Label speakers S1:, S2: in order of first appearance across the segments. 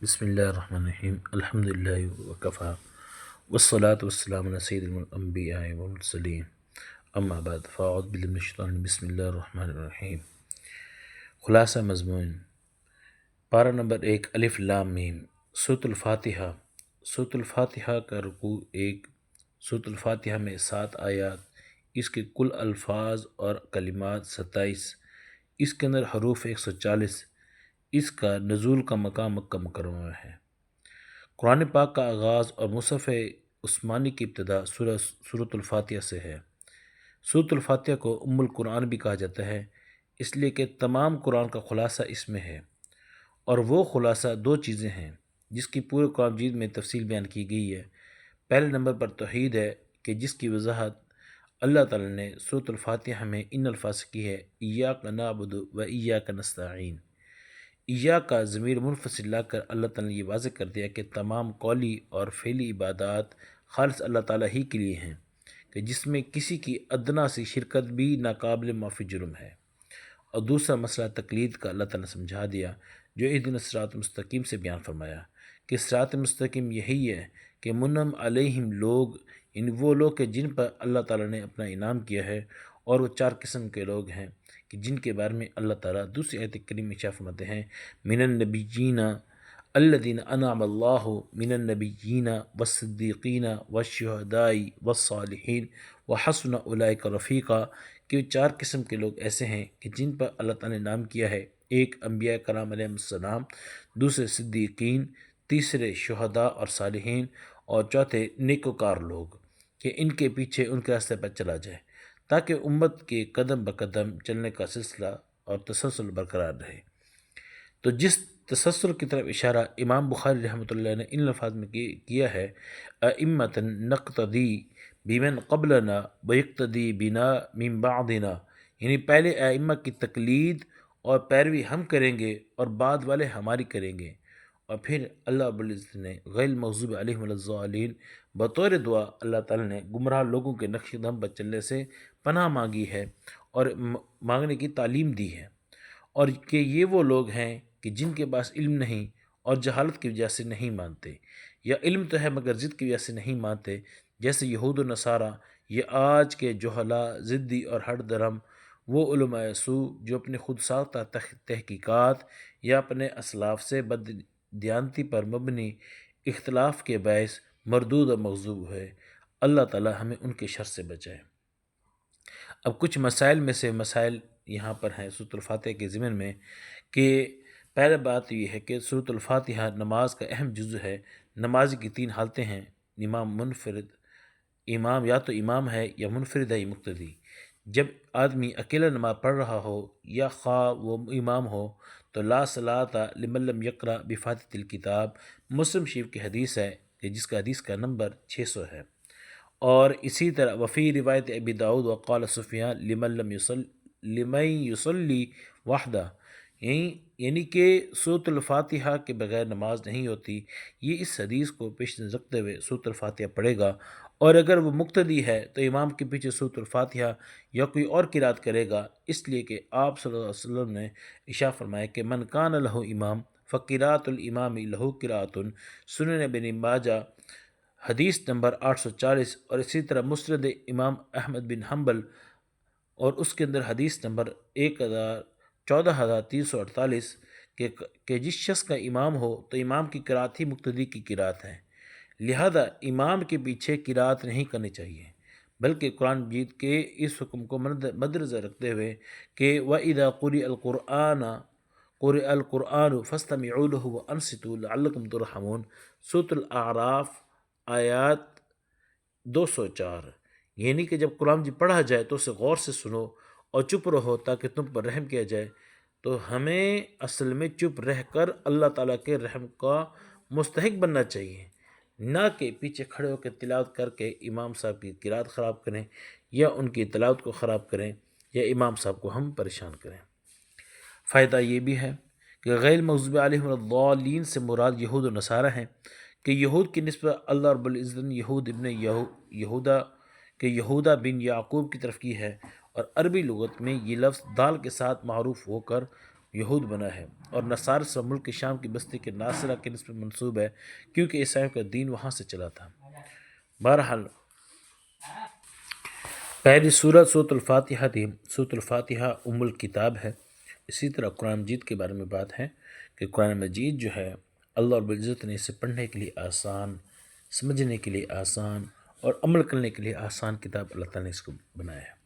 S1: بسم اللہ الرحمن الرحیم الحمد للہ وکفا والصلاة والسلام علی سید الانبیاء والمرسلین اما بعد فاعوذ باللہ من الشیطان الرجیم بسم اللہ الرحمن الرحیم۔ خلاصہ مضمون پارہ نمبر 1 الف لام میم سورۃ الفاتحہ۔ سورۃ الفاتحہ کا رکوع 1۔ سورۃ الفاتحہ میں 7 آیات، اس کے کل الفاظ اور کلمات 27، اس کے اندر حروف 140۔ اس کا نزول کا مقام مکہ مکرمہ میں ہے۔ قرآن پاک کا آغاز اور مصحف عثمانی کی ابتدا سورۃ الفاتحہ سے ہے۔ سورۃ الفاتحہ کو ام القرآن بھی کہا جاتا ہے، اس لیے کہ تمام قرآن کا خلاصہ اس میں ہے، اور وہ خلاصہ 2 چیزیں ہیں جس کی پورے قرآن مجید میں تفصیل بیان کی گئی ہے۔ پہلے نمبر پر توحید ہے کہ جس کی وضاحت اللہ تعالیٰ نے سورۃ الفاتحہ میں ان الفاظ سے کی ہے، ایاک نعبد و ایاک نستعین۔ ایا کا ضمیر منفصل لا کر اللہ تعالیٰ نے یہ واضح کر دیا کہ تمام قولی اور فعلی عبادات خالص اللہ تعالیٰ ہی کے لیے ہیں، کہ جس میں کسی کی ادنا سی شرکت بھی ناقابل معافی جرم ہے۔ اور دوسرا مسئلہ تقلید کا اللہ تعالیٰ نے سمجھا دیا، جو اہدنا الصراط المستقیم سے بیان فرمایا کہ صراط مستقیم یہی ہے کہ منعم علیہم لوگ، ان وہ لوگ کہ جن پر اللہ تعالیٰ نے اپنا انعام کیا ہے، اور وہ 4 قسم کے لوگ ہیں کہ جن کے بارے میں اللہ تعالیٰ دوسری آیت کریم میں ارشاد فرماتے ہیں، من النبیین الذین انعم اللہ من النبیین والصدیقین والشہداء والصالحین وحسن اولئک رفیقا، کہ 4 قسم کے لوگ ایسے ہیں کہ جن پر اللہ تعالیٰ نے نام کیا ہے، ایک انبیاء کرام علیہ السلام، دوسرے صدیقین، تیسرے شہداء اور صالحین، اور چوتھے نیکوکار لوگ، کہ ان کے پیچھے ان کے راستے پر چلا جائے تاکہ امت کے قدم بقدم چلنے کا سلسلہ اور تسلسل برقرار رہے۔ تو جس تسلسل کی طرف اشارہ امام بخاری رحمۃ اللہ نے ان الفاظ میں کیا ہے، ائمۃ نقتدی بمن قبلنا ویقتدی بنا من بعدنا، یعنی پہلے ائمہ کی تقلید اور پیروی ہم کریں گے اور بعد والے ہماری کریں گے۔ اور پھر اللہ رب العزت نے غیر المغضوب علیہم ولا الضالین بطور دعا اللہ تعالیٰ نے گمراہ لوگوں کے نقش قدم پر چلنے سے پناہ مانگی ہے اور مانگنے کی تعلیم دی ہے، اور کہ یہ وہ لوگ ہیں کہ جن کے پاس علم نہیں اور جہالت کی وجہ سے نہیں مانتے، یا علم تو ہے مگر ضد کی وجہ سے نہیں مانتے، جیسے یہود و نصارہ، یہ آج کے جہلا، ضدی اور ہٹ درم وہ علماء سو جو اپنے خود ساختہ تحقیقات یا اپنے اسلاف سے بد دیانتی پر مبنی اختلاف کے باعث مردود اور مغضوب ہے۔ اللہ تعالی ہمیں ان کے شر سے بچائے۔ اب کچھ مسائل میں سے مسائل یہاں پر ہیں سورۃ الفاتحہ کے ضمن میں، کہ پہلے بات یہ ہے کہ سورۃ الفاتحہ نماز کا اہم جزو ہے۔ نماز کی 3 حالتیں ہیں، امام منفرد، امام یا تو امام ہے یا منفرد ہے یا مقتدی۔ جب آدمی اکیلا نماز پڑھ رہا ہو یا خواہ وہ امام ہو تو لا صلاۃ لمن لم یقرأ بفاتحۃ الکتاب، مسلم شریف کی حدیث ہے کہ جس کا حدیث کا نمبر 600 ہے۔ اور اسی طرح وفی روایت ابی داؤد وقال سفیان لمن یصلی وحدہ، یعنی کہ سورۃ الفاتحہ کے بغیر نماز نہیں ہوتی۔ یہ اس حدیث کو پیش نظر رکھتے ہوئے سورۃ الفاتحہ پڑھے گا، اور اگر وہ مقتدی ہے تو امام کے پیچھے سورۃ الفاتحہ یا کوئی اور قرات کرے گا، اس لیے کہ آپ صلی اللہ علیہ وسلم نے ارشاد فرمایا کہ من کان لہ امام فقراۃ الامام لہ قراۃ، سنن ابن ماجہ حدیث نمبر 840، اور اسی طرح مسند امام احمد بن حنبل اور اس کے اندر حدیث نمبر 14348، کہ جس شخص کا امام ہو تو امام کی قرات ہی مقتدی کی قرات ہے، لہذا امام کے پیچھے قرات نہیں کرنی چاہیے، بلکہ قرآن مجید کے اس حکم کو مد نظر رکھتے ہوئے کہ وَإِذَا قُرِئَ الْقُرْآنُ فَاسْتَمِعُوا لَهُ وَأَنصِتُوا لَعَلَّكُمْ تُرْحَمُونَ، سورۃ الاعراف آیات 204، یعنی کہ جب قرآن جی پڑھا جائے تو اسے غور سے سنو اور چپ رہو تاکہ تم پر رحم کیا جائے۔ تو ہمیں اصل میں چپ رہ کر اللہ تعالیٰ کے رحم کا مستحق بننا چاہیے، نہ کہ پیچھے کھڑے ہو کے تلاوت کر کے امام صاحب کی قرات خراب کریں یا ان کی تلاوت کو خراب کریں یا امام صاحب کو ہم پریشان کریں۔ فائدہ یہ بھی ہے کہ غیر مغضوب علیہم ولا الضالین سے مراد یہود و نصارہ ہیں، کہ یہود کی نسبت اللہ رب العزت نے یہود ابن یہودا کہ یہودا بن یعقوب کی طرف کی ہے، اور عربی لغت میں یہ لفظ دال کے ساتھ معروف ہو کر یہود بنا ہے، اور نصارس و ملک شام کی بستی کے ناصرہ کے نسبت منسوب ہے، کیونکہ عیسائیوں کا دین وہاں سے چلا تھا۔ بہرحال پہلی سورت سورۃ الفاتحہ تھی۔ سورۃ الفاتحہ ام الکتاب ہے۔ اسی طرح قرآن مجید کے بارے میں بات ہے کہ قرآن مجید جو ہے اللہ رب العزت نے اسے پڑھنے کے لیے آسان، سمجھنے کے لیے آسان اور عمل کرنے کے لیے آسان کتاب اللہ تعالیٰ نے اس کو بنایا ہے۔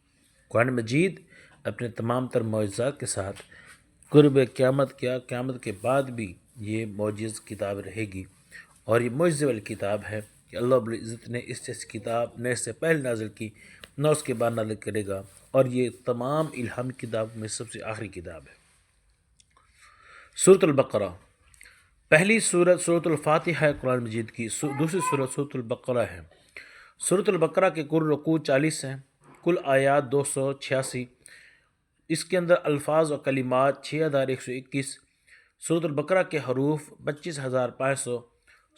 S1: قرآن مجید اپنے تمام تر معجزات کے ساتھ قرب قیامت قیامت کے بعد بھی یہ معجز کتاب رہے گی، اور یہ معجزے والی کتاب ہے کہ اللہ رب العزت نے اس جیسی کتاب نہ اس سے پہلے نازل کی نہ اس کے بعد نازل کرے گا، اور یہ تمام الہامی کتاب میں سب سے آخری کتاب ہے۔ سورۃ البقرہ پہلی سورت سورۃ الفاتحہ ہے قرآن مجید کی، دوسری سورت سورۃ البقرہ ہے۔ سورۃ البقرہ کے کل رکوع 40 ہیں، کل آیات 286، اس کے اندر الفاظ و کلمات 6121۔ سورۃ البقرہ کے حروف 25500۔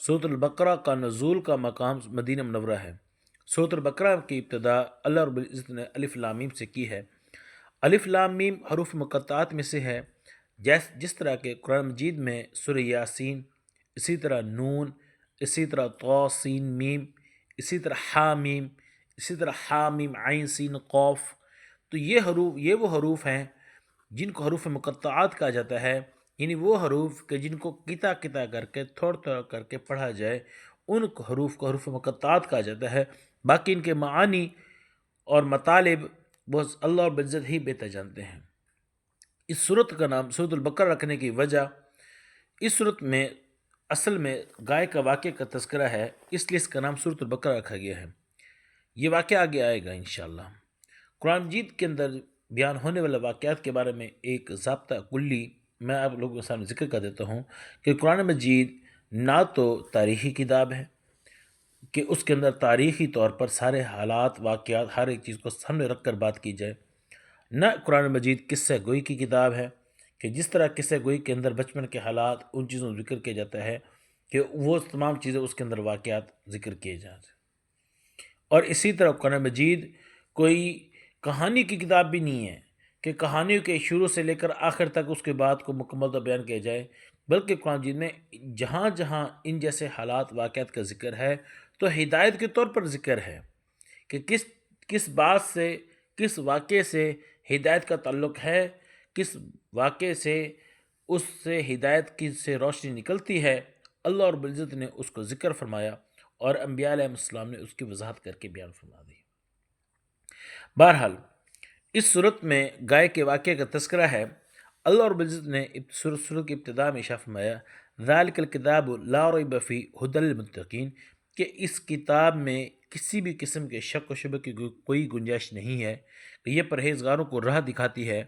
S1: سورۃ البقرہ کا نزول کا مقام مدینہ منورہ ہے۔ سورۃ البقرہ کی ابتدا اللہ رب العزت نے الف لام میم سے کی ہے۔ الف لام میم حروف مقطعات میں سے ہے، جس طرح کہ قرآن مجید میں سورہ یاسین، اسی طرح نون، اسی طرح طا سین میم، اسی طرح حا میم، اسی طرح حا میم عین سین قاف۔ تو یہ وہ حروف ہیں جن کو حروف مقطعات کہا جاتا ہے، یعنی وہ حروف کہ جن کو کتا کتا کر کے تھوڑا تھوڑا کر کے پڑھا جائے، ان حروف کو حروف مقطعات کہا جاتا ہے۔ باقی ان کے معانی اور مطالب بس اللہ رب العزت ہی بہتر جانتے ہیں۔ اس صورت کا نام سورۃ البقرہ رکھنے کی وجہ، اس صورت میں اصل میں گائے کا واقعہ کا تذکرہ ہے، اس لیے اس کا نام سورۃ البقرہ رکھا گیا ہے۔ یہ واقعہ آگے آئے گا انشاءاللہ۔ قرآن مجید کے اندر بیان ہونے والے واقعات کے بارے میں ایک ضابطہ کلی میں آپ لوگوں کے سامنے ذکر کر دیتا ہوں کہ قرآن مجید نہ تو تاریخی کتاب ہے کہ اس کے اندر تاریخی طور پر سارے حالات واقعات ہر ایک چیز کو سامنے رکھ کر بات کی جائے، نہ قرآن مجید قصہ گوئی کی کتاب ہے کہ جس طرح قصہ گوئی کے اندر بچپن کے حالات ان چیزوں کا ذکر کیا جاتا ہے کہ وہ تمام چیزیں اس کے اندر واقعات ذکر کیے جاتے ہیں۔ اور اسی طرح قرآن مجید کوئی کہانی کی کتاب بھی نہیں ہے کہ کہانیوں کے شروع سے لے کر آخر تک اس کے بعد کو مکمل طور بیان کیا جائے، بلکہ قرآن مجید میں جہاں جہاں ان جیسے حالات واقعات کا ذکر ہے تو ہدایت کے طور پر ذکر ہے کہ کس بات سے، کس واقعے سے ہدایت کا تعلق ہے، کس واقعے سے اس سے ہدایت کی سے روشنی نکلتی ہے، اللہ رب العزت نے اس کو ذکر فرمایا اور انبیاء علیہ السلام نے اس کی وضاحت کر کے بیان فرما دی۔ بہرحال اس صورت میں گائے کے واقعے کا تذکرہ ہے۔ اللہ رب العزت نے سورت کی ابتدا میں اشارہ فرمایا ذالک الکتاب لا ریب فیہ ھدی للمتقین، کہ اس کتاب میں کسی بھی قسم کے شک و شبہ کی کوئی گنجائش نہیں ہے، کہ یہ پرہیزگاروں کو راہ دکھاتی ہے۔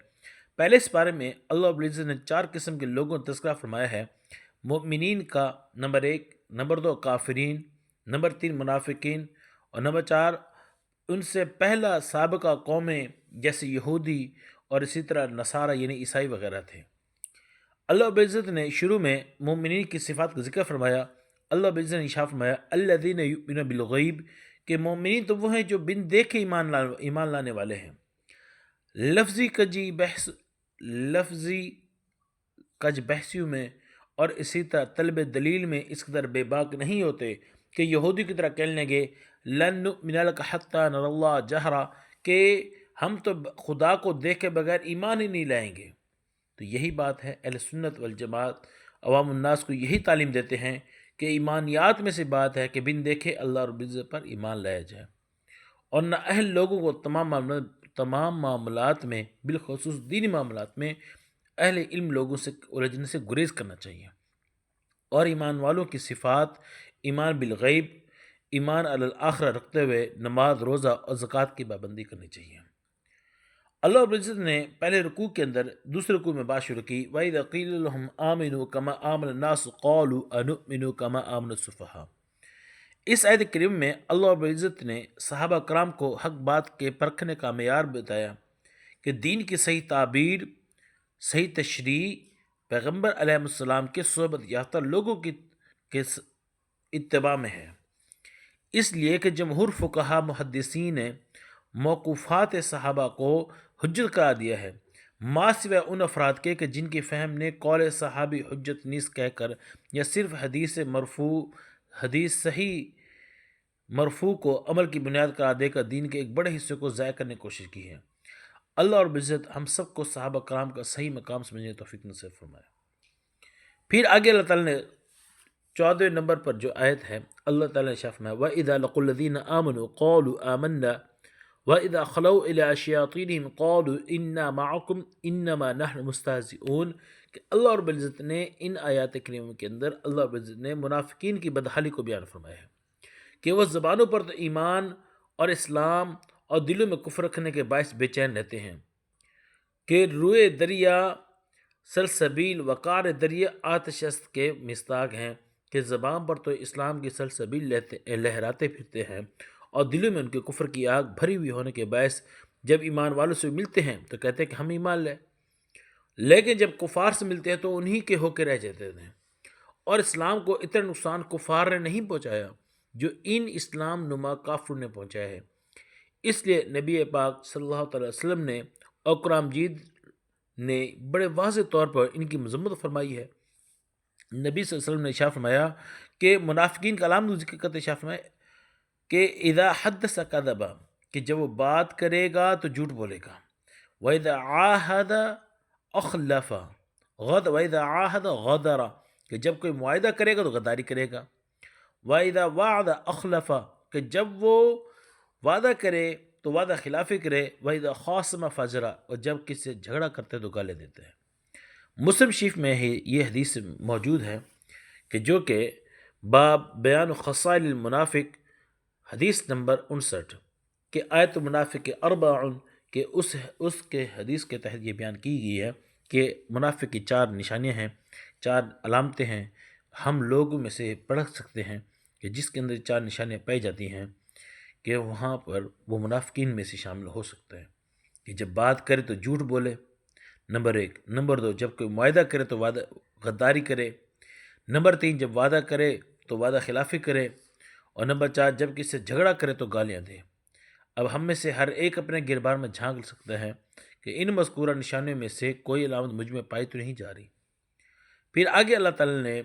S1: پہلے اس بارے میں اللہ رب العزت نے 4 قسم کے لوگوں کا تذکرہ فرمایا ہے، مؤمنین کا نمبر 1، نمبر 2 کافرین، نمبر 3 منافقین، اور نمبر 4 ان سے پہلا سابقہ قومیں جیسے یہودی اور اسی طرح نصارہ یعنی عیسائی وغیرہ تھے۔ اللہ رب العزت نے شروع میں مومنین کی صفات کا ذکر فرمایا۔ اللہ رب العزت نے ارشاد فرمایا الذین یؤمنون بالغیب، کہ مومنین تو وہ ہیں جو بن دیکھے ایمان لانے والے ہیں۔ لفظی کج بحثیوں میں اور اسی طرح طلب دلیل میں اس قدر بے باک نہیں ہوتے کہ یہودی کی طرح کہنے لگے لن نؤمن لک حتی نری اللہ جہرا، کہ ہم تو خدا کو دیکھے بغیر ایمان ہی نہیں لائیں گے۔ تو یہی بات ہے، اہل سنت والجماعت عوام الناس کو یہی تعلیم دیتے ہیں کہ ایمانیات میں سے بات ہے کہ بن دیکھے اللہ رب العزت پر ایمان لایا جائے، اور نہ اہل لوگوں کو تمام معاملات میں بالخصوص دینی معاملات میں اہل علم لوگوں سے الجھنے سے گریز کرنا چاہیے، اور ایمان والوں کی صفات ایمان بالغیب، ایمان علی الآخرہ رکھتے ہوئے نماز، روزہ اور زکوٰۃ کی پابندی کرنی چاہیے۔ اللہ رب العزت نے پہلے رکوع کے اندر دوسرے رکوع میں بات شروع کی وَإِذَا قِيلَ لَهُمْ آمِنُوا كَمَا آمَنَ النَّاسُ قَالُوا أَنُؤْمِنُ كَمَا آمَنَ السُّفَهَاءُ۔ اس آیت کریم میں اللہ رب العزت نے صحابہ کرام کو حق بات کے پرکھنے کا معیار بتایا کہ دین کی صحیح تعبیر، صحیح تشریح پیغمبر علیہ السلام کے صحبت یافتہ لوگوں کے اتباع میں ہے۔ اس لیے کہ جمہور فقہا محدثین نے موقوفات صحابہ کو حجت قرار دیا ہے، ما سوائے ان افراد کے کہ جن کی فہم نے قول صحابی حجت نیز کہہ کر یا صرف حدیث صحیح مرفوع کو عمل کی بنیاد قرار دے کر دین کے ایک بڑے حصے کو ضائع کرنے کی کوشش کی ہے۔ اللہ اور عزت ہم سب کو صحابہ کرام کا صحیح مقام سمجھنے کی توفیق نصیب فرمائے۔ پھر آگے اللہ تعالیٰ نے 14 نمبر پر جو آیت ہے، اللہ تعالیٰ نے فرمایا وَإِذَا لَقُوا الَّذِينَ آمَنُوا قَالُوا آمَنَّا وَإِذَا خَلَوْا إِلَىٰ شَيَاطِينِهِمْ قَالُوا إِنَّا مَعَكُمْ إِنَّمَا نَحْنُ مُسْتَهْزِئُونَ کہ اللہ رب العزت نے ان آیات کریمہ کے اندر اللہ رب العزت نے منافقین کی بدحالی کو بیان فرمایا ہے کہ وہ زبانوں پر تو ایمان اور اسلام اور دلوں میں کفر رکھنے کے باعث بے چین رہتے ہیں کہ روئے دریا سلسبیل وقار دریا آتش است کے مستاق ہیں کہ زبان پر تو اسلام کی سلسبیل لہراتے پھرتے ہیں اور دلوں میں ان کے کفر کی آگ بھری ہوئی ہونے کے باعث جب ایمان والوں سے ملتے ہیں تو کہتے ہیں کہ ہم ایمان لیں، لیکن جب کفار سے ملتے ہیں تو انہی کے ہو کے رہ جاتے ہیں۔ اور اسلام کو اتنا نقصان کفار نے نہیں پہنچایا جو ان اسلام نما کافروں نے پہنچایا ہے۔ اس لیے نبی پاک صلی اللہ علیہ وسلم نے اور قرآن مجید نے بڑے واضح طور پر ان کی مذمت فرمائی ہے۔ نبی صلی اللہ علیہ وسلم نے ارشاد فرمایا کہ منافقین کا علامت ذکر کرتے ارشاد فرمایا کہ اذا حدث کذب کہ جب وہ بات کرے گا تو جھوٹ بولے گا، وَإِذَا عَاهَدَ أَخْلَفَ وَإِذَا عَاهَدَ غَدَرَ کہ جب کوئی معاہدہ کرے گا تو غداری کرے گا، وَإِذَا وَعَدَ أَخْلَفَ کہ جب وہ وعدہ کرے تو وعدہ خلافی کرے، وَإِذَا خَاصَمَ فَجَرَ اور جب کسی سے جھگڑا کرتے تو گالے دیتے ہیں۔ مسلم شریف میں ہی یہ حدیث موجود ہے کہ جو کہ باب بیان خصائل المنافق حدیث نمبر 59 کہ آیت المنافق اربعن کہ اس کے حدیث کے تحت یہ بیان کی گئی ہے کہ منافق کی 4 نشانیاں ہیں، 4 علامتیں ہیں، ہم لوگوں میں سے پڑھ سکتے ہیں کہ جس کے اندر 4 نشانیاں پائی جاتی ہیں کہ وہاں پر وہ منافقین میں سے شامل ہو سکتا ہے کہ جب بات کرے تو جھوٹ بولے، نمبر 1، نمبر 2 جب کوئی معاہدہ کرے تو وعدہ غداری کرے، نمبر 3 جب وعدہ کرے تو وعدہ خلافی کرے، اور نمبر 4 جب کسی سے جھگڑا کرے تو گالیاں دے۔ اب ہم میں سے ہر ایک اپنے گربان میں جھانک سکتا ہے کہ ان مذکورہ نشانیوں میں سے کوئی علامت مجھ میں پائی تو نہیں جا رہی۔ پھر آگے اللہ تعالیٰ نے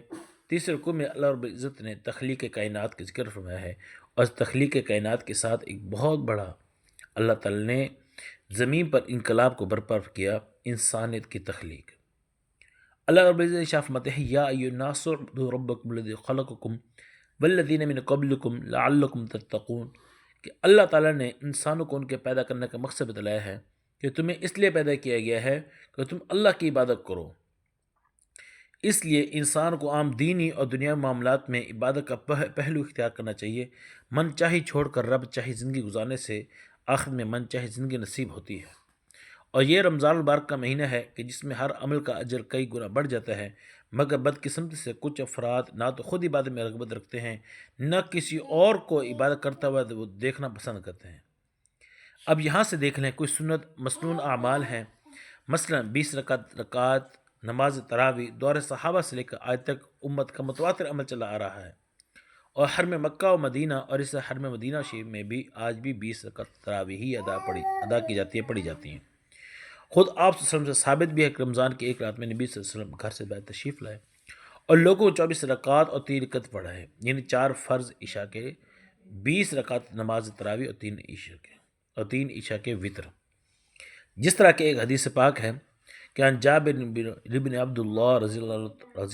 S1: تیسرے رکوع میں اللہ رب العزت نے تخلیق کائنات کا ذکر فرمایا ہے، اور اس تخلیق کائنات کے ساتھ ایک بہت بڑا اللہ تعالیٰ نے زمین پر انقلاب کو برپا کیا، انسانیت کی تخلیق۔ اللہ رب العزت ارشاد فرماتے ہیں یا ایھا الناس اعبدوا ربکم الذی خلقکم والذین من قبلکم لعلکم تتقون کہ اللہ تعالیٰ نے انسانوں کو ان کے پیدا کرنے کا مقصد بتلایا ہے کہ تمہیں اس لیے پیدا کیا گیا ہے کہ تم اللہ کی عبادت کرو۔ اس لیے انسان کو عام دینی اور دنیاوی معاملات میں عبادت کا پہلو اختیار کرنا چاہیے۔ من چاہی چھوڑ کر رب چاہی زندگی گزارنے سے آخر میں من چاہی زندگی نصیب ہوتی ہے۔ اور یہ رمضان المبارک کا مہینہ ہے کہ جس میں ہر عمل کا اجر کئی گنا بڑھ جاتا ہے، مگر بدقسمتی سے کچھ افراد نہ تو خود عبادت میں رغبت رکھتے ہیں، نہ کسی اور کو عبادت کرتا ہوا وہ دیکھنا پسند کرتے ہیں۔ اب یہاں سے دیکھ لیں کچھ سنت مسنون اعمال ہیں، مثلا 20 رکعت نماز تراویح دور صحابہ سے لے کر آج تک امت کا متواتر عمل چلا آ رہا ہے، اور حرم مکہ و مدینہ اور اس حرم مدینہ شریف میں بھی آج بھی 20 رکعت تراویح ہی ادا کی جاتی ہے، پڑھی جاتی ہیں۔ خود آپ صلی اللہ علیہ وسلم سے ثابت بھی ہے کہ رمضان کی ایک رات میں نبی صلی اللہ علیہ وسلم گھر سے باہر تشریف لائے اور لوگوں کو 24 رکعت اور 3 رکعت پڑھا ہے، یعنی 4 فرض عشاء کے، 20 رکعت نماز تراویح اور 3 عشاء کے وطر۔ جس طرح کہ ایک حدیث پاک ہے کہ عن جابر بن عبداللہ رضی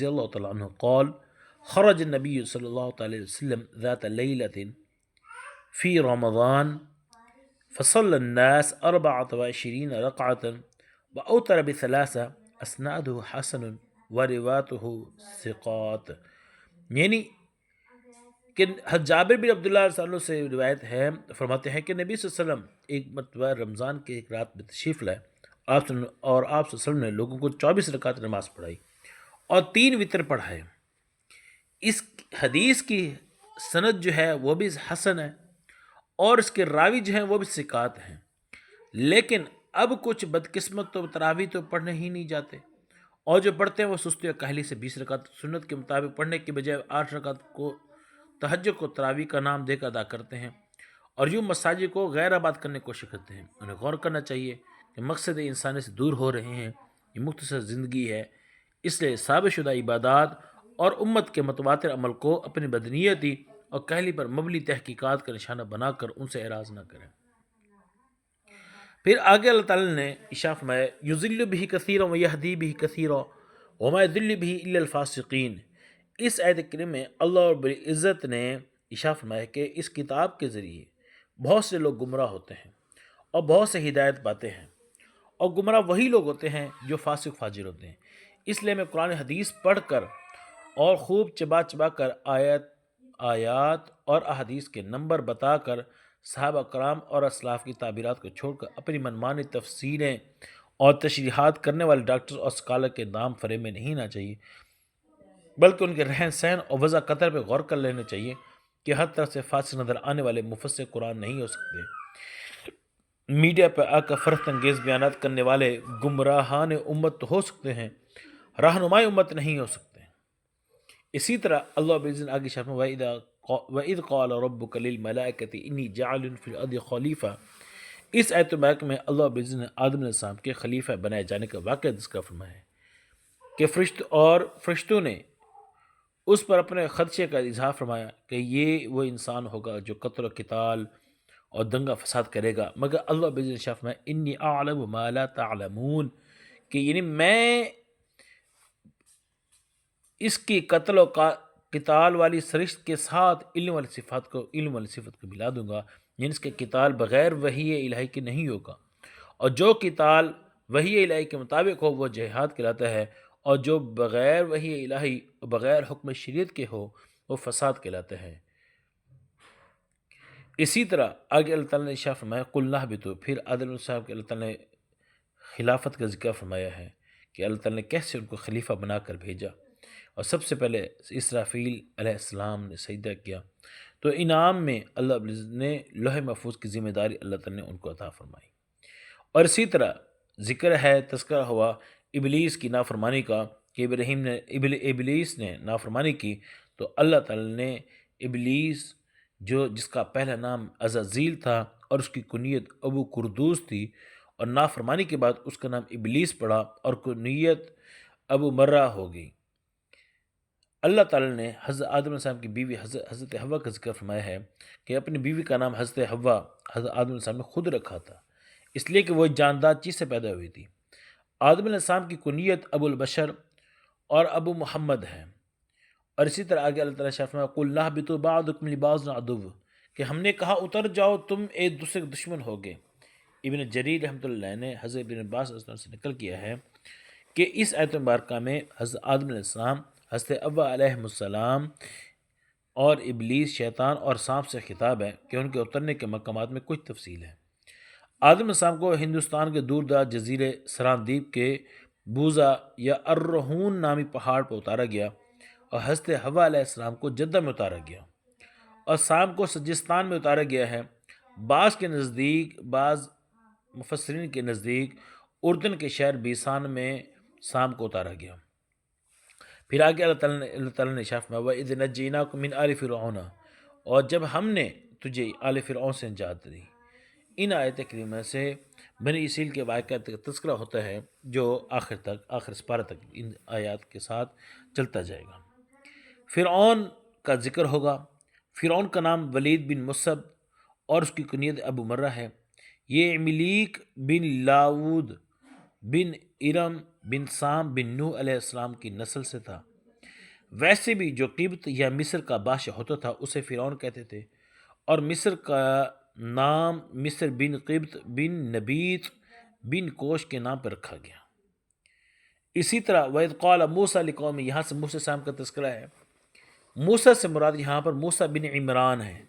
S1: اللہ تعالیٰ عنہ قال خرج النبی صلی اللہ علیہ وسلم ذات لیلۃ فی رمضان فصلى الناس 24 ركعة وأوتر ب3 اسناده حسن ورواته ثقات، یعنی کہ جابر بن عبداللہ رضی اللہ عنہ سے روایت ہے، فرماتے ہیں کہ نبی صلی اللہ علیہ وسلم ایک مرتبہ رمضان کے ایک رات میں تشریف لائے آپ صلی اللہ علیہ وسلم نے لوگوں کو 24 رکعت نماز پڑھائی اور 3 وطر پڑھائے۔ اس حدیث کی سند جو ہے وہ بھی حسن ہے اور اس کے راوی جو ہیں وہ بھی ثقات ہیں، لیکن اب کچھ بدقسمت تو تراویح تو پڑھنے ہی نہیں جاتے، اور جو پڑھتے ہیں وہ سستی اور کاہلی سے 20 رکعت سنت کے مطابق پڑھنے کے بجائے 8 رکعت کو تہجد کو تراویح کا نام دے کر ادا کرتے ہیں، اور یوں مساجد کو غیر آباد کرنے کی کوشش کرتے ہیں۔ انہیں غور کرنا چاہیے کہ مقصد انسانی سے دور ہو رہے ہیں، یہ مختصر زندگی ہے، اس لیے ثابت شدہ عبادات اور امت کے متواتر عمل کو اپنی بدنیتی اور کہلی پر مبنی تحقیقات کا نشانہ بنا کر ان سے اعراض نہ کریں۔ پھر آگے اللہ تعالیٰ نے ارشاد فرمایا یضل بہ کثیرا ویہدی بہ کثیرا وما یضل بہ الا الفاسقین۔ اس آیت کریمہ میں اللہ رب العزت نے ارشاد فرمایا کہ اس کتاب کے ذریعے بہت سے لوگ گمراہ ہوتے ہیں اور بہت سے ہدایت پاتے ہیں، اور گمراہ وہی لوگ ہوتے ہیں جو فاسق فاجر ہوتے ہیں۔ اس لیے میں قرآن حدیث پڑھ کر اور خوب چبا چبا کر آیات اور احادیث کے نمبر بتا کر صحابہ کرام اور اسلاف کی تعبیرات کو چھوڑ کر اپنی منمانی تفسیریں اور تشریحات کرنے والے ڈاکٹر اور اسکالر کے نام فریب میں نہیں آنا چاہیے، بلکہ ان کے رہن سہن اور وضع قطر پہ غور کر لینا چاہیے کہ ہر طرف سے فاسق نظر آنے والے مفسر قرآن نہیں ہو سکتے۔ میڈیا پہ آ کر فرحت انگیز بیانات کرنے والے گمراہان امت تو ہو سکتے ہیں، رہنمائی امت نہیں ہو سکتے۔ اسی طرح اللہ رب العزت نے آگے شرح وَإِذْ قَالَ رَبُّكَ لِلْمَلَائِكَةِ إِنِّي جَاعِلٌ فِي الْأَرْضِ خَلِيفَةً۔ اس آیت مبارکہ میں اللہ رب العزت نے آدم علیہ السلام کے خلیفہ بنائے جانے کا واقعہ ذکر فرمایا ہے کہ فرشتوں نے اس پر اپنے خدشے کا اظہار فرمایا کہ یہ وہ انسان ہوگا جو قتل و قتال اور دنگا فساد کرے گا، مگر اللہ رب العزت نے ارشاد فرمایا انی اعلم ما لا تعلمون، کہ یعنی میں اس کی قتل و قتال والی سرشت کے ساتھ علم والی صفت کو ملا دوں گا، یعنی اس کے قتال بغیر وحی الہی کے نہیں ہوگا، اور جو قتال وحی الہی کے مطابق ہو وہ جہاد کہلاتا ہے، اور جو بغیر وحی الہی بغیر حکم شریعت کے ہو وہ فساد کہلاتا ہے۔ اسی طرح آگے اللہ تعالیٰ نے ارشاد فرمایا قُلْ نَهْبِطُوا، پھر آدم علیہ السلام کے اللہ تعالیٰ نے خلافت کا ذکر فرمایا ہے کہ اللہ تعالیٰ نے کیسے ان کو خلیفہ بنا کر بھیجا، اور سب سے پہلے اسرافیل علیہ السلام نے سجدہ کیا، تو انعام میں اللہ رب العزت نے لوح محفوظ کی ذمہ داری اللہ تعالیٰ نے ان کو عطا فرمائی۔ اور اسی طرح ذکر ہے، تذکرہ ہوا ابلیس کی نافرمانی کا کہ ابلیس نے نافرمانی کی تو اللہ تعالیٰ نے ابلیس جس کا پہلا نام عزازیل تھا اور اس کی کنیت ابو کردوس تھی، اور نافرمانی کے بعد اس کا نام ابلیس پڑا اور کنیت ابو مرہ ہو گئی۔ اللہ تعالیٰ نے حضرت آدم علیہ السلام کی بیوی حضرت حوا کا ذکر فرمایا ہے کہ اپنی بیوی کا نام حضرت حوا حضرت آدم علیہ السلام نے خود رکھا تھا، اس لیے کہ وہ جاندار چیز سے پیدا ہوئی تھی۔ آدم علیہ السلام کی کنیت ابو البشر اور ابو محمد ہے۔ اور اسی طرح آگے اللہ تعالیٰ شاہ فرمایا قُلْ نَهْبِطُوا بَعْضُكُمْ لِبَعْضٍ عَدُوٌّ، کہ ہم نے کہا اتر جاؤ تم ایک دوسرے کے دشمن ہوگے۔ ابن جریر رحمۃ اللہ نے حضرت ابن عباس سے نقل کیا ہے کہ اس آیت مبارکہ میں حضرت آدم علیہ السلام، حضرت حوا علیہ السلام اور ابلیس شیطان اور سانپ سے خطاب ہے کہ ان کے اترنے کے مقامات میں کچھ تفصیل ہے۔ آدم علیہ السلام کو ہندوستان کے دور دراز جزیرے سراندیپ کے بوزا یا اررہون نامی پہاڑ پر اتارا گیا، اور حضرت حوا علیہ السلام کو جدہ میں اتارا گیا، اور سام کو سجستان میں اتارا گیا ہے۔ بعض مفسرین کے نزدیک اردن کے شہر بیسان میں سام کو اتارا گیا۔ پھر آگے اللہ تعالیٰ نے ارشاد فرمایا وَإِذْ نَجَّيْنَاكُم مِّنْ آلِ فِرْعَوْنَ، اور جب ہم نے تجھے آل فرعون سے نجات دی۔ ان آیت کریمہ سے بنی اسرائیل کے واقعات کا تذکرہ ہوتا ہے جو آخر سپارہ تک ان آیات کے ساتھ چلتا جائے گا۔ فرعون کا ذکر ہوگا۔ فرعون کا نام ولید بن مصب اور اس کی کنیت ابو مرہ ہے۔ یہ عملیق بن لاود بن ارم بن سام بن نوح علیہ السلام کی نسل سے تھا۔ ویسے بھی جو قبط یا مصر کا بادشاہ ہوتا تھا اسے فرعون کہتے تھے، اور مصر کا نام مصر بن قبط بن نبیت بن کوش کے نام پر رکھا گیا۔ اسی طرح وَإِذْ قَالَ مُوسَىٰ لِقَوْمِهِ، یہاں سے موسیٰ السلام کا تذکرہ ہے۔ موسیٰ سے مراد یہاں پر موسیٰ بن عمران ہے۔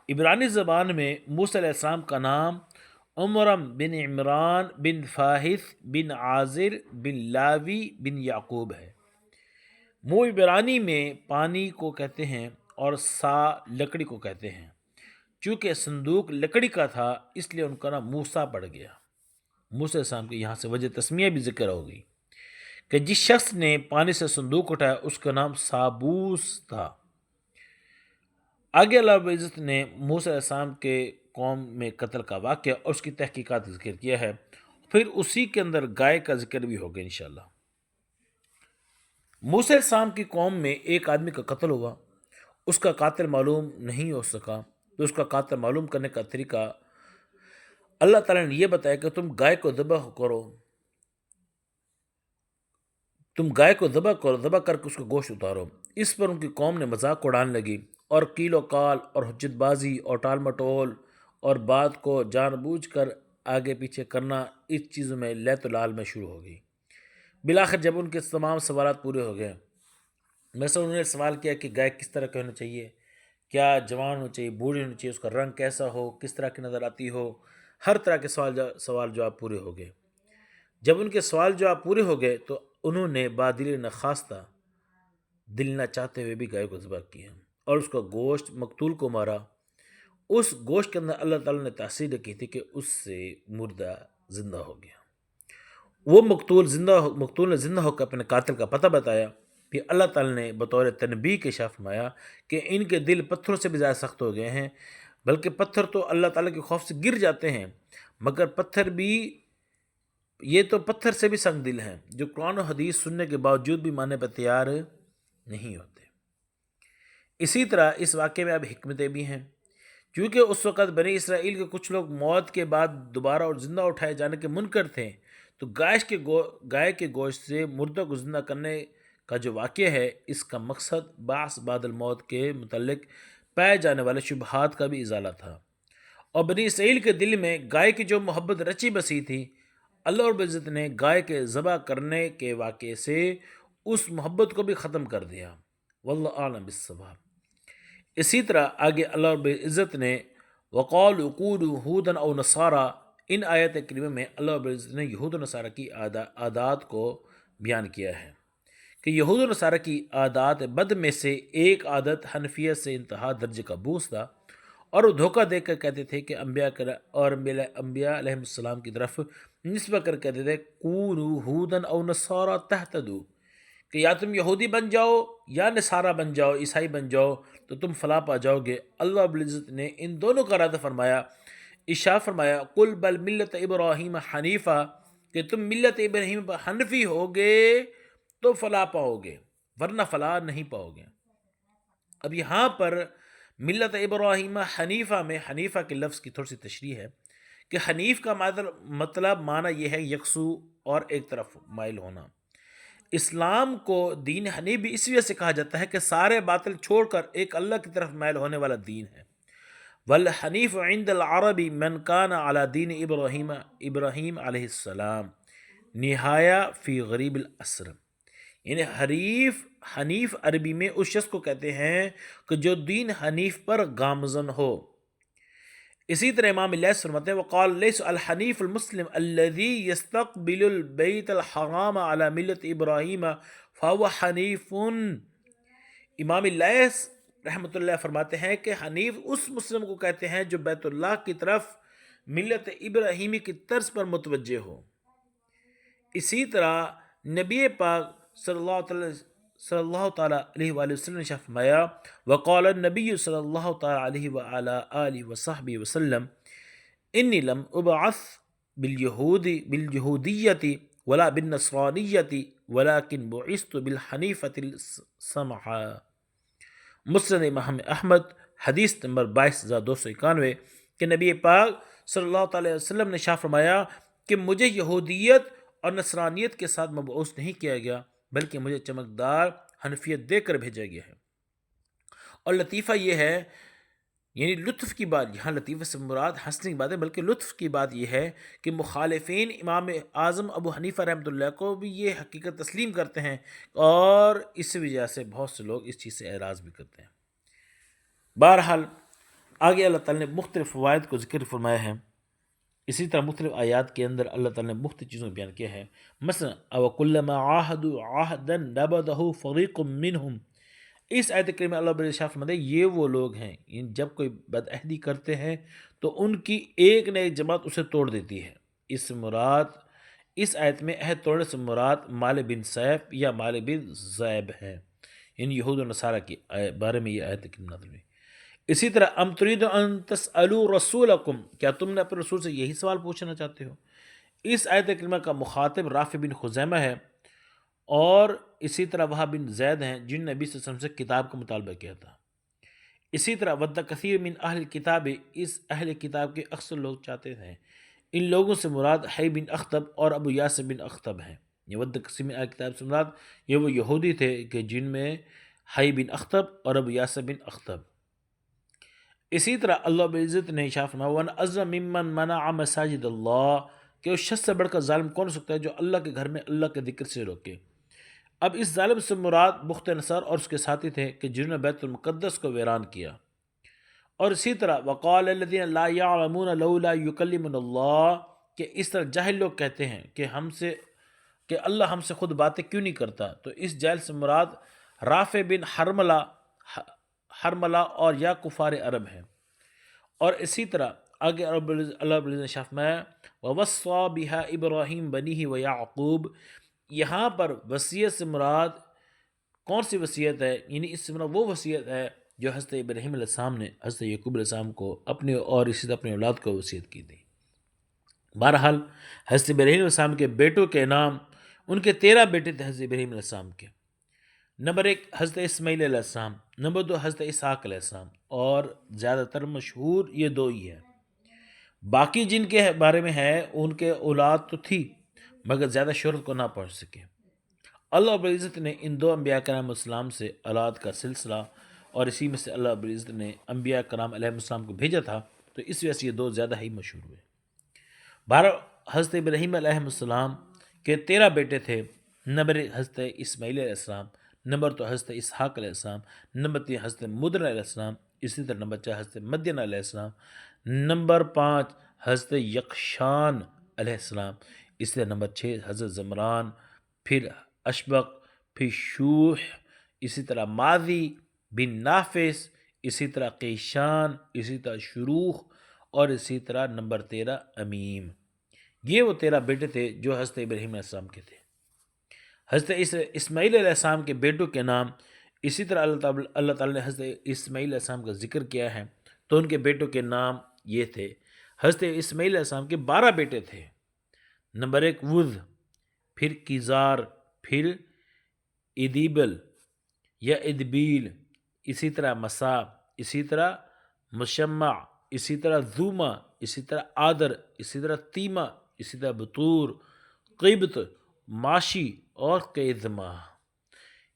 S1: عبرانی زبان میں موسیٰ علیہ السلام کا نام عمرم بن عمران بن فاحث بن عازر بن لاوی بن یعقوب ہے۔ عبرانی میں پانی کو کہتے ہیں اور سا لکڑی کو کہتے ہیں۔ چونکہ صندوق لکڑی کا تھا اس لیے ان کا نام موسیٰ پڑ گیا۔ موسیٰ علیہ السلام کی یہاں سے وجہ تسمیہ بھی ذکر ہو گئی کہ جس شخص نے پانی سے صندوق اٹھایا اس کا نام سابوس تھا۔ آگے اللہ رب العزت نے موسیٰ علیہ السلام کے قوم میں قتل کا واقعہ اور اس کی تحقیقات ذکر کیا ہے۔ پھر اسی کے اندر گائے کا ذکر بھی ہوگا انشاءاللہ۔ موسیٰ علیہ السلام کی قوم میں ایک آدمی کا قتل ہوا، اس کا قاتل معلوم نہیں ہو سکا، تو اس کا قاتل معلوم کرنے کا طریقہ اللہ تعالیٰ نے یہ بتایا کہ تم گائے کو ذبح کرو، ذبح کر کے اس کا گوشت اتارو۔ اس پر ان کی قوم نے مذاق اڑانے لگی اور قیل و قال اور حجت بازی اور ٹال مٹول اور بات کو جان بوجھ کر آگے پیچھے کرنا، اس چیزوں میں لیت و لال میں شروع ہو گئی۔ بالآخر جب ان کے تمام سوالات پورے ہو گئے، مثلا انہوں نے سوال کیا کہ گائے کس طرح کی ہونی چاہیے، کیا جوان ہونی چاہیے، بوڑھی ہونی چاہیے، اس کا رنگ کیسا ہو، کس طرح کی نظر آتی ہو، ہر طرح کے سوال جواب پورے ہو گئے۔ جب ان کے سوال جواب پورے ہو گئے تو انہوں نے بادل نخواستہ، دل نہ چاہتے ہوئے بھی گائے کو ذبح کیا اور اس کا گوشت مقتول کو مارا۔ اس گوشت کے اندر اللہ تعالیٰ نے تاثیر کی تھی کہ اس سے مردہ زندہ ہو گیا۔ وہ مقتول نے زندہ ہو کر اپنے قاتل کا پتہ بتایا۔ پھر اللہ تعالیٰ نے بطور تنبیہ کے ارشاد فرمایا کہ ان کے دل پتھروں سے بھی زیادہ سخت ہو گئے ہیں، بلکہ پتھر تو اللہ تعالیٰ کے خوف سے گر جاتے ہیں، مگر یہ تو پتھر سے بھی سنگ دل ہیں، جو قرآن و حدیث سننے کے باوجود بھی ماننے پر تیار نہیں ہوتے۔ اسی طرح اس واقعے میں اب حکمتیں بھی ہیں، کیونکہ اس وقت بنی اسرائیل کے کچھ لوگ موت کے بعد دوبارہ اور زندہ اٹھائے جانے کے منکر تھے، تو گائے کے گوشت سے مردہ کو زندہ کرنے کا جو واقعہ ہے، اس کا مقصد بعث بعد الموت کے متعلق پائے جانے والے شبہات کا بھی ازالہ تھا، اور بنی اسرائیل کے دل میں گائے کی جو محبت رچی بسی تھی، اللہ رب العزت نے گائے کے ذبح کرنے کے واقعے سے اس محبت کو بھی ختم کر دیا۔ واللہ اعلم بالصواب۔ اسی طرح آگے اللہ رب العزت نے وَقَالُوا كُونُوا هُودًا أَوْ نَصَارَىٰ، ان آیت کریمہ میں اللہ رب العزت نے یہود و نصارہ کی عادات کو بیان کیا ہے کہ یہود و نصارہ کی عادات بد میں سے ایک عادت حنفیت سے انتہا درجے کا بوس تھا، اور وہ دھوکہ دے کر کہتے تھے کہ انبیاء علیہ السلام کی طرف نسبت کر کہتے تھے کونوا ہودن او نصارا تہتدو، کہ یا تم یہودی بن جاؤ یا نصارہ بن جاؤ، عیسائی بن جاؤ تو تم فلاح پا جاؤ گے۔ اللہ رب العزت نے ان دونوں کا ارادہ فرمایا، ارشاد فرمایا قل بل ملت ابراہیم حنیفہ، کہ تم ملت ابراہیم پر حنفی ہوگے تو فلاح پاؤ گے، ورنہ فلاح نہیں پاؤ گے۔ اب یہاں پر ملت ابراہیم حنیفہ میں حنیفہ کے لفظ کی تھوڑی سی تشریح ہے کہ حنیف کا مطلب معنی یہ ہے یکسو اور ایک طرف مائل ہونا۔ اسلام کو دین حنیف بھی اس وجہ سے کہا جاتا ہے کہ سارے باطل چھوڑ کر ایک اللہ کی طرف مائل ہونے والا دین ہے۔ والحنیف عند العرب من کان علی دین ابراہیم علیہ السلام نہایا فی غریب الاسر، یعنی حنیف عربی میں اس شخص کو کہتے ہیں کہ جو دین حنیف پر گامزن ہو۔ اسی طرح امام لیث فرماتے ہیں وقال لیث الحنیف المسلم الذي يستقبل البيت الحرام على ملت ابراہیم فهو حنیف۔ امام لیث رحمۃ اللہ فرماتے ہیں کہ حنیف اس مسلم کو کہتے ہیں جو بیت اللہ کی طرف ملت ابراہیمی کی طرز پر متوجہ ہو۔ اسی طرح نبی پاک صلی اللہ تعالیٰ علیہ وآلہ وسلم نے فرمایا وقال النبی صلی اللہ تعالیٰ علیہ وآلہ آلہ وصحبہ وسلم انی لم ابعث بالیہودیت ولا بالنصرانیت ولکن بعثت بالحنیفۃ السمحہ۔ مسند امام احمد حدیث نمبر 22,291 کہ نبی پاک صلی اللہ تعالیٰ علیہ وسلم نے فرمایا کہ مجھے یہودیت اور نصرانیت کے ساتھ مبعوث نہیں کیا گیا، بلکہ مجھے چمکدار حنفیت دے کر بھیجا گیا ہے۔ اور لطیفہ یہ ہے، یعنی لطف کی بات، یہاں لطیفہ سے مراد ہنسنے کی بات ہے، بلکہ لطف کی بات یہ ہے کہ مخالفین امام اعظم ابو حنیفہ رحمۃ اللہ کو بھی یہ حقیقت تسلیم کرتے ہیں، اور اس وجہ سے بہت سے لوگ اس چیز سے اعراض بھی کرتے ہیں۔ بہرحال آگے اللہ تعالیٰ نے مختلف فوائد کو ذکر فرمایا ہے۔ اسی طرح مختلف آیات کے اندر اللہ تعالیٰ نے مختلف چیزوں کو بیان کیا ہے، مثلا اوکلما عاہدوا عہدا نبذہ فریق منہم، اس آیت کریمہ میں اللہ رب العزت فرماتے ہیں یہ وہ لوگ ہیں جب کوئی بدعہدی کرتے ہیں تو ان کی ایک نہ ایک جماعت اسے توڑ دیتی ہے۔ اس آیت میں عہد توڑنے سے مراد مالک بن سیف یا مالک بن ذئب ہے، ان یہود و نصارہ کے بارے میں یہ آیت کریمہ نازل ہوئی۔ اسی طرح ام تريدون ان تسألوا رسولکم، کیا تم نے اپنے رسول سے یہی سوال پوچھنا چاہتے ہو؟ اس آیت کریمہ کا مخاطب رافع بن خزیمہ ہے اور اسی طرح وہاب بن زید ہیں جن نے نبی صلی اللہ علیہ وسلم سے کتاب کا مطالبہ کیا تھا۔ اسی طرح ود کثیر من اہل کتاب، اس اہل کتاب کے اکثر لوگ چاہتے ہیں، ان لوگوں سے مراد حی بن اخطب اور ابو یاسر بن اخطب ہیں۔ یہ ود کثیر من اہل کتاب سے مراد یہ وہ یہودی تھے کہ جن میں حی بن اخطب اور ابو یاسر بن اخطب۔ اسی طرح اللہ رب العزت نے ارشاد فرمایا وَمَنْ أَظْلَمُ مِمَّنْ مَنَعَ مَسَاجِدَ اللَّهِ، کہ اس شخص سے بڑھ کر ظالم کون ہو سکتا ہے جو اللہ کے گھر میں اللہ کے ذکر سے روکے۔ اب اس ظالم سے مراد بخت نصر اور اس کے ساتھی تھے کہ جنہوں نے بیت المقدس کو ویران کیا۔ اور اسی طرح وقال الذین لا یعلمون لولا یکلمنا اللہ، کہ اس طرح جاہل لوگ کہتے ہیں کہ اللہ ہم سے خود باتیں کیوں نہیں کرتا۔ تو اس جاہل سے مراد رافع بن حرملہ اور یا کفار عرب ہیں۔ اور اسی طرح آگے اللہ رب العزت نے ارشاد فرمایا وَوَصَّى بِهَا إِبْرَاهِيمُ بَنِيهِ وَيَعْقُوبُ، یہاں پر وصیت سے مراد کون سی وصیت ہے؟ یعنی اس سے مراد وہ وصیت ہے جو حضرت ابراہیم علیہ السلام نے حضرت یعقوب علیہ السلام کو اپنے اور اسی طرح اپنے اولاد کو وصیت کی تھی۔ بہرحال حضرت ابراہیم علیہ السلام کے بیٹوں کے نام، ان کے 13 بیٹے تھے حضرت ابراہیم علیہ السلام کے۔ نمبر 1 حضرت اسماعیل علیہ السلام، نمبر 2 حضرت اسحاق علیہ السلام، اور زیادہ تر مشہور یہ 2 ہی ہیں۔ باقی جن کے بارے میں ہے ان کے اولاد تو تھی مگر زیادہ شہرت کو نہ پہنچ سکے۔ اللہ رب العزت نے ان 2 انبیاء کرام السلام سے اولاد کا سلسلہ، اور اسی میں سے اللہ رب العزت نے انبیاء کرام علیہ السلام کو بھیجا تھا، تو اس وجہ سے یہ 2 زیادہ ہی مشہور ہوئے۔ بہرحال حضرت ابراہیم علیہ السلام کے 13 بیٹے تھے۔ نمبر 1 حضرت اسماعیل علیہ السلام، نمبر 2 حضرت اسحاق علیہ السلام، نمبر 3 حضرت مدر علیہ السلام، اسی طرح نمبر 4 حضرت مدین علیہ السلام، نمبر 5 حضرت یقشان علیہ السلام، اسی طرح نمبر 6 حضرت زمران، پھر اشبق، پھر شوح، اسی طرح ماضی بن نافس، اسی طرح قیشان، اسی طرح شروخ، اور اسی طرح نمبر 13 امیم۔ یہ وہ 13 بیٹے تھے جو حضرت ابراہیم علیہ السلام کے تھے۔ حضرت اسماعیل علیہ السلام کے بیٹوں کے نام اسی طرح اللہ تعالیٰ نے حضرت اسماعیل علیہ السلام کا ذکر کیا ہے، تو ان کے بیٹوں کے نام یہ تھے۔ حضرت اسماعیل علیہ السلام کے 12 بیٹے تھے۔ نمبر 1 وذ، پھر کیزار، پھر ادیبل یا ادبیل، اسی طرح مسا، اسی طرح مشمع، اسی طرح ذوما، اسی طرح آدر، اسی طرح تیمہ، اسی طرح بطور، قبط، ماشی اور قیدمہ۔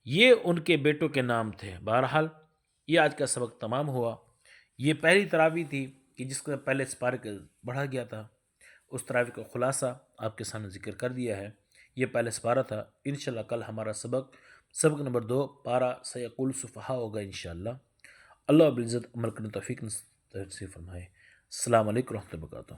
S1: یہ ان کے بیٹوں کے نام تھے۔ بہرحال یہ آج کا سبق تمام ہوا۔ یہ پہلی تراویح تھی کہ جس کو پہلے سپارے کا پڑھا گیا تھا، اس تراویح کا خلاصہ آپ کے سامنے ذکر کر دیا ہے۔ یہ پہلے سپارہ تھا۔ انشاءاللہ کل ہمارا سبق نمبر 2 پارہ سیقول السفہاء ہوگا انشاءاللہ۔ اللہ رب العزت عمل کرنے توفیق نصیب فرمائے۔ السلام علیکم ورحمۃ اللہ وبرکاتہ۔